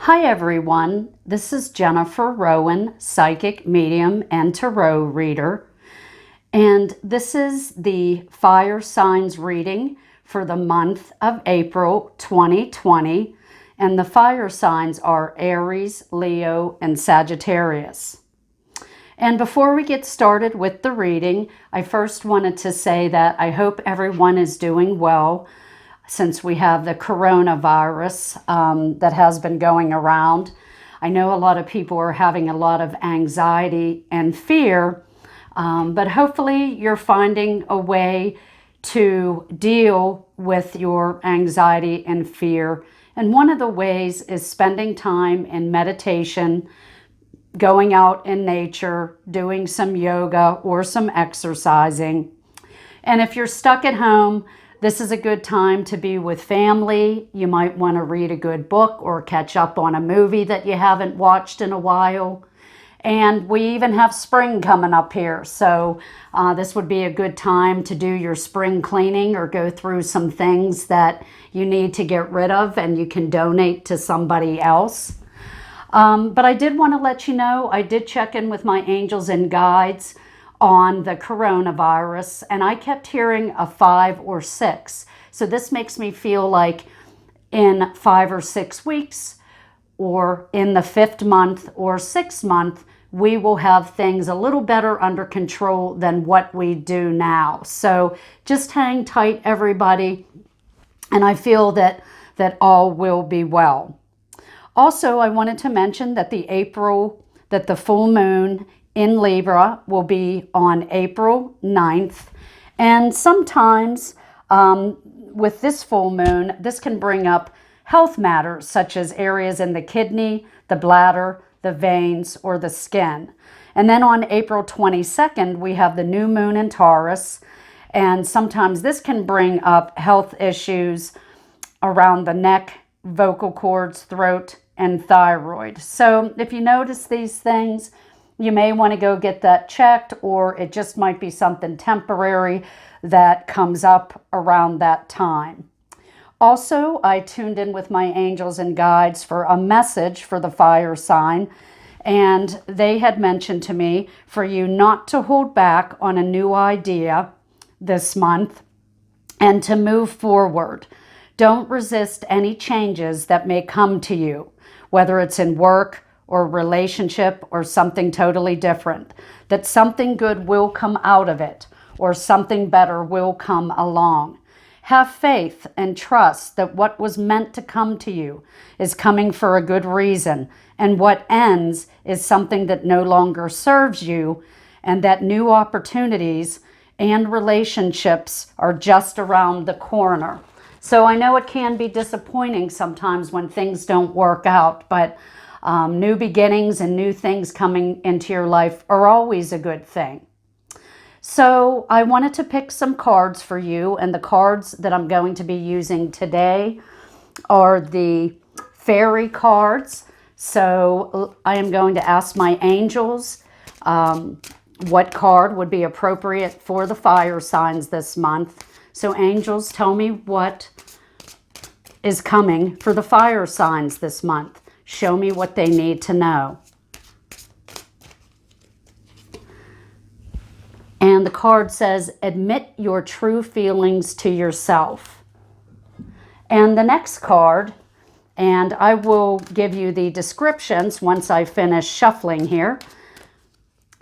Hi everyone, this is Jennifer Rowan, psychic medium and tarot reader, and this is the fire signs reading for the month of April 2020, and the fire signs are Aries, Leo, and Sagittarius. And before we get started with the reading, I first wanted to say that I hope everyone is doing well since we have the coronavirus that has been going around. I know a lot of people are having a lot of anxiety and fear, but hopefully you're finding a way to deal with your anxiety and fear. And one of the ways is spending time in meditation, going out in nature, doing some yoga or some exercising. And if you're stuck at home, this is a good time to be with family. You might want to read a good book or catch up on a movie that you haven't watched in a while. And we even have spring coming up here. So this would be a good time to do your spring cleaning or go through some things that you need to get rid of and you can donate to somebody else. But I did want to let you know, I did check in with my angels and guides on the coronavirus, and I kept hearing a 5 or 6. So this makes me feel like in 5 or 6 weeks, or in the 5th month or 6th month, we will have things a little better under control than what we do now. So just hang tight, everybody, and I feel that all will be well. Also, I wanted to mention that the full moon in Libra will be on April 9th. And sometimes with this full moon, this can bring up health matters such as areas in the kidney, the bladder, the veins, or the skin. And then on April 22nd, we have the new moon in Taurus. And sometimes this can bring up health issues around the neck, vocal cords, throat, and thyroid. So if you notice these things, you may want to go get that checked, or it just might be something temporary that comes up around that time. Also, I tuned in with my angels and guides for a message for the fire sign, and they had mentioned to me for you not to hold back on a new idea this month and to move forward. Don't resist any changes that may come to you, whether it's in work or relationship or something totally different, that something good will come out of it or something better will come along. Have faith and trust that what was meant to come to you is coming for a good reason, and what ends is something that no longer serves you, and that new opportunities and relationships are just around the corner. So I know it can be disappointing sometimes when things don't work out, but new beginnings and new things coming into your life are always a good thing. So I wanted to pick some cards for you, and the cards that I'm going to be using today are the fairy cards. So I am going to ask my angels what card would be appropriate for the fire signs this month. So angels, tell me what is coming for the fire signs this month. Show me what they need to know. And the card says, admit your true feelings to yourself. And the next card, and I will give you the descriptions once I finish shuffling here.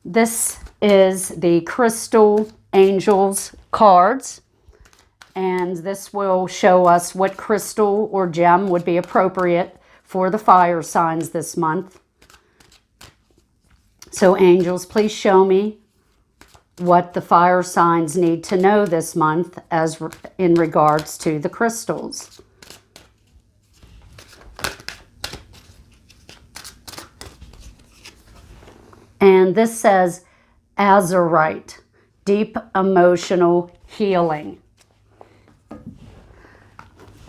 This is the Crystal Angels cards. And this will show us what crystal or gem would be appropriate for the fire signs this month. So angels, please show me what the fire signs need to know this month as in regards to the crystals. And this says azurite, deep emotional healing.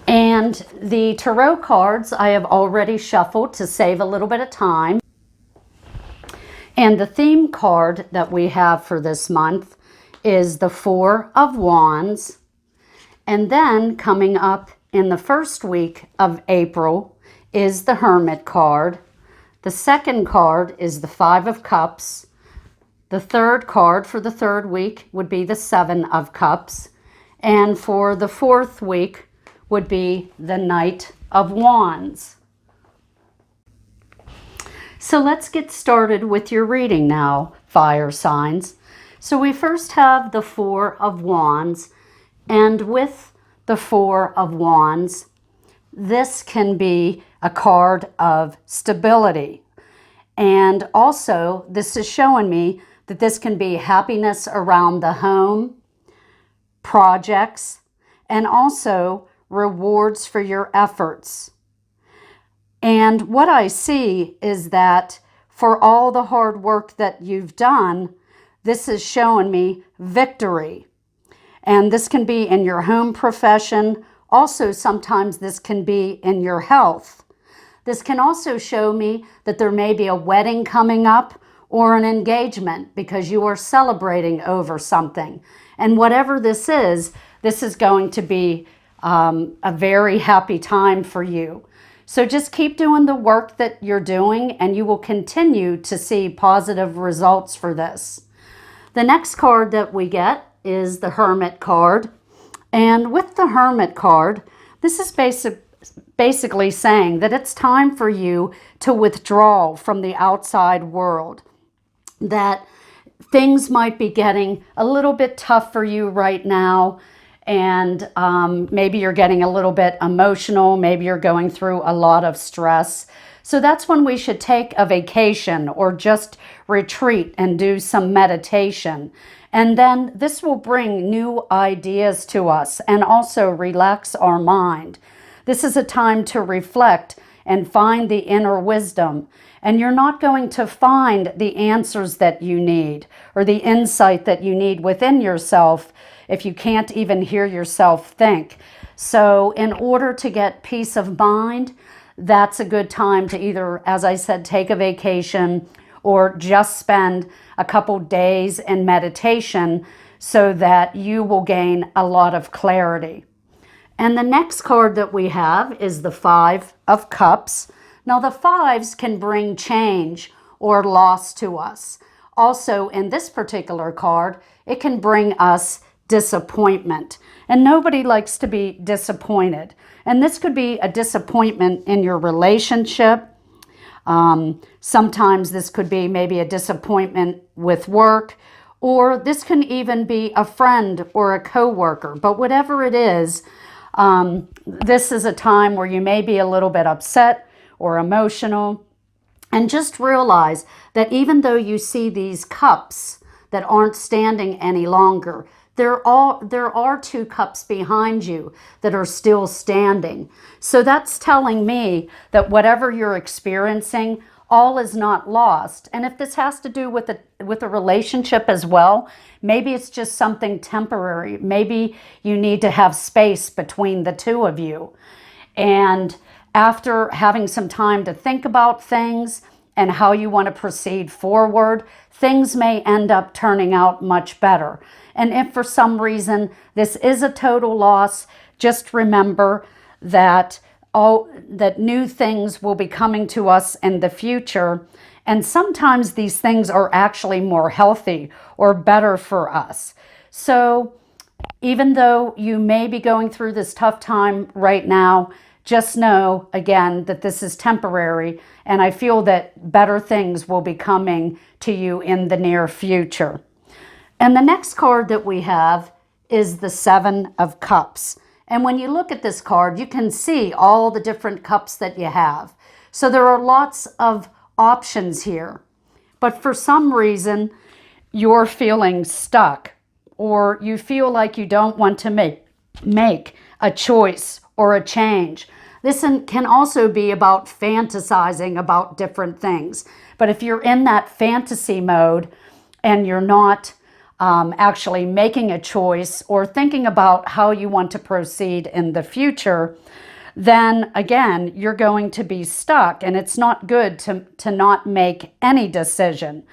And the tarot cards I have already shuffled to save a little bit of time. And the theme card that we have for this month is the Four of Wands. And then coming up in the first week of April is the Hermit card. The second card is the Five of Cups. The third card for the third week would be the Seven of Cups. And for the fourth week would be the Knight of Wands. So let's get started with your reading now, fire signs. So we first have the Four of Wands, and with the Four of Wands, this can be a card of stability. And also, this is showing me that this can be happiness around the home, projects, and also rewards for your efforts. And what I see is that for all the hard work that you've done, this is showing me victory. And this can be in your home profession. Also, sometimes this can be in your health. This can also show me that there may be a wedding coming up or an engagement because you are celebrating over something. And whatever this is going to be a very happy time for you. So just keep doing the work that you're doing and you will continue to see positive results for this. The next card that we get is the Hermit card. And with the Hermit card, this is basically saying that it's time for you to withdraw from the outside world. That things might be getting a little bit tough for you right now. And maybe you're getting a little bit emotional. Maybe you're going through a lot of stress. So that's when we should take a vacation or just retreat and do some meditation. And then this will bring new ideas to us and also relax our mind. This is a time to reflect and find the inner wisdom. And you're not going to find the answers that you need or the insight that you need within yourself if you can't even hear yourself think. So in order to get peace of mind, that's a good time to either, as I said, take a vacation or just spend a couple days in meditation so that you will gain a lot of clarity. And the next card that we have is the Five of Cups. Now the fives can bring change or loss to us. Also in this particular card, it can us disappointment. And nobody likes to be disappointed. And this could be a disappointment in your relationship. Sometimes this could be maybe a disappointment with work, or this can even be a friend or a coworker. But whatever it is, this is a time where you may be a little bit upset or emotional. And just realize that even though you see these cups that aren't standing any longer, there are two cups behind you that are still standing. So that's telling me that whatever you're experiencing, all is not lost. And if this has to do with a relationship as well, maybe it's just something temporary. Maybe you need to have space between the two of you. And after having some time to think about things and how you want to proceed forward, things may end up turning out much better. And if for some reason this is a total loss, just remember that new things will be coming to us in the future. And sometimes these things are actually more healthy or better for us. So even though you may be going through this tough time right now, just know, again, that this is temporary, and I feel that better things will be coming to you in the near future. And the next card that we have is the Seven of Cups. And when you look at this card, you can see all the different cups that you have. So there are lots of options here. But for some reason, you're feeling stuck, or you feel like you don't want to make a choice or a change. This can also be about fantasizing about different things. But if you're in that fantasy mode and you're not actually making a choice or thinking about how you want to proceed in the future, then again, you're going to be stuck, and it's not good to not make any decision.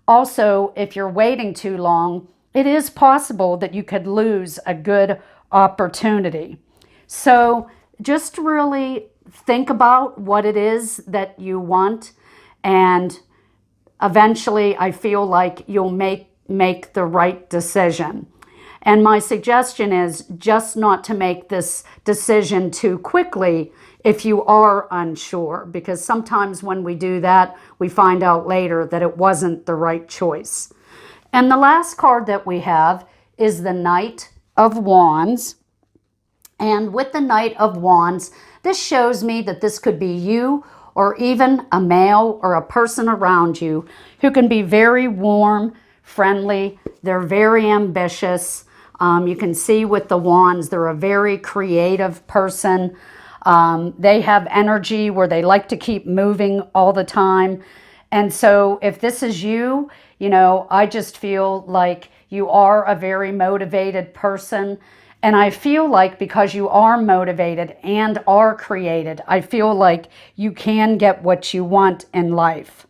Also, if you're waiting too long, it is possible that you could lose a good opportunity. So just really think about what it is that you want, and eventually I feel like you'll make the right decision. And my suggestion is just not to make this decision too quickly if you are unsure, because sometimes when we do that, we find out later that it wasn't the right choice. And the last card that we have is the Knight of Wands. And with the Knight of Wands, this shows me that this could be you or even a male or a person around you who can be very warm, friendly. They're very ambitious. You can see with the wands, they're a very creative person. They have energy where they like to keep moving all the time. And so if this is you, I just feel like you are a very motivated person. And I feel like because you are motivated and are created, I feel like you can get what you want in life.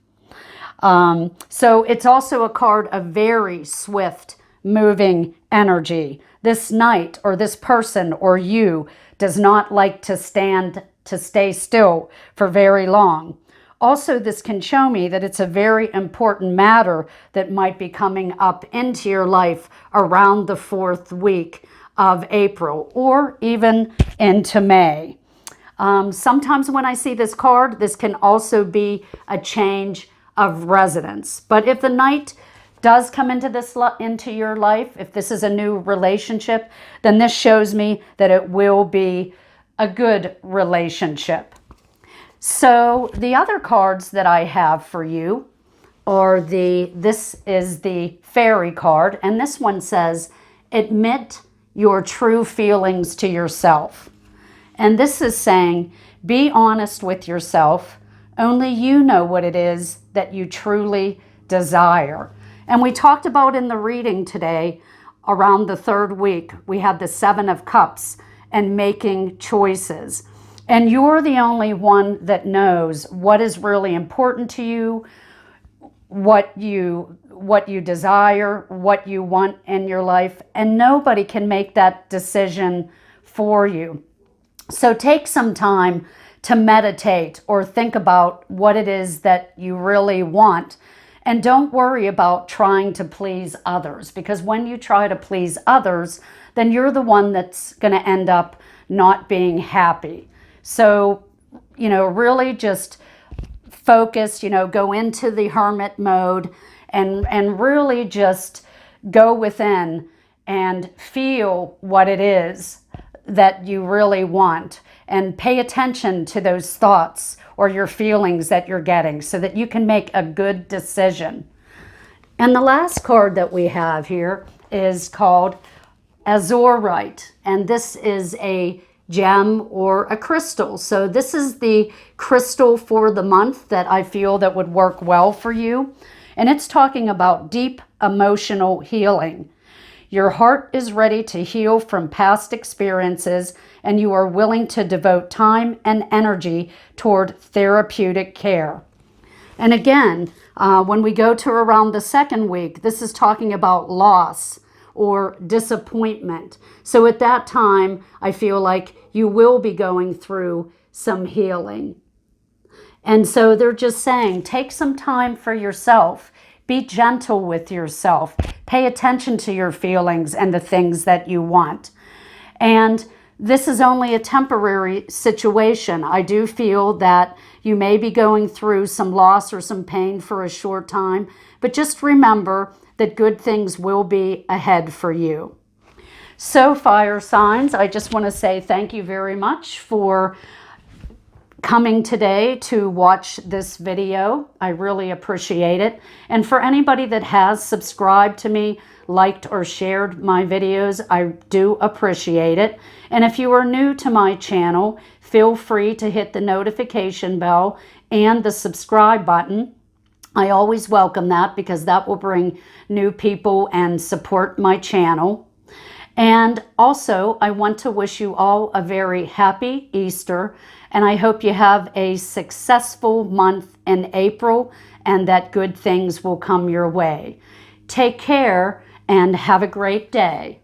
So it's also a card of very swift moving energy. This knight or this person or you does not like to stay still for very long. Also, this can show me that it's a very important matter that might be coming up into your life around the 4th week of April or even into May. Sometimes when I see this card, this can also be a change of residence. But if the Knight does come into your life, if this is a new relationship, then this shows me that it will be a good relationship. So the other cards that I have for you are this is the Fairy card, and this one says, admit your true feelings to yourself. And this is saying, be honest with yourself. Only you know what it is that you truly desire. And we talked about in the reading today, around the 3rd week, we had the 7 of Cups and making choices. And you're the only one that knows what is really important to you, what you desire, what you want in your life, and nobody can make that decision for you. So take some time to meditate or think about what it is that you really want. And don't worry about trying to please others, because when you try to please others, then you're the one that's going to end up not being happy. So, really just focus, go into the hermit mode and really just go within and feel what it is that you really want, and pay attention to those thoughts or your feelings that you're getting so that you can make a good decision. And the last card that we have here is called Azurite, and this is a gem or a crystal. So this is the crystal for the month that I feel that would work well for you. And it's talking about deep emotional healing. Your heart is ready to heal from past experiences, and you are willing to devote time and energy toward therapeutic care. And again, when we go to around the 2nd week, this is talking about loss or disappointment. So at that time, I feel like you will be going through some healing. And so they're just saying, take some time for yourself. Be gentle with yourself. Pay attention to your feelings and the things that you want. And this is only a temporary situation. I do feel that you may be going through some loss or some pain for a short time, but just remember that good things will be ahead for you. So, fire signs, I just want to say thank you very much for coming today to watch this video. I really appreciate it. And for anybody that has subscribed to me, liked or shared my videos, I do appreciate it. And if you are new to my channel, feel free to hit the notification bell and the subscribe button. I always welcome that because that will bring new people and support my channel. And also, I want to wish you all a very happy Easter, and I hope you have a successful month in April and that good things will come your way. Take care and have a great day.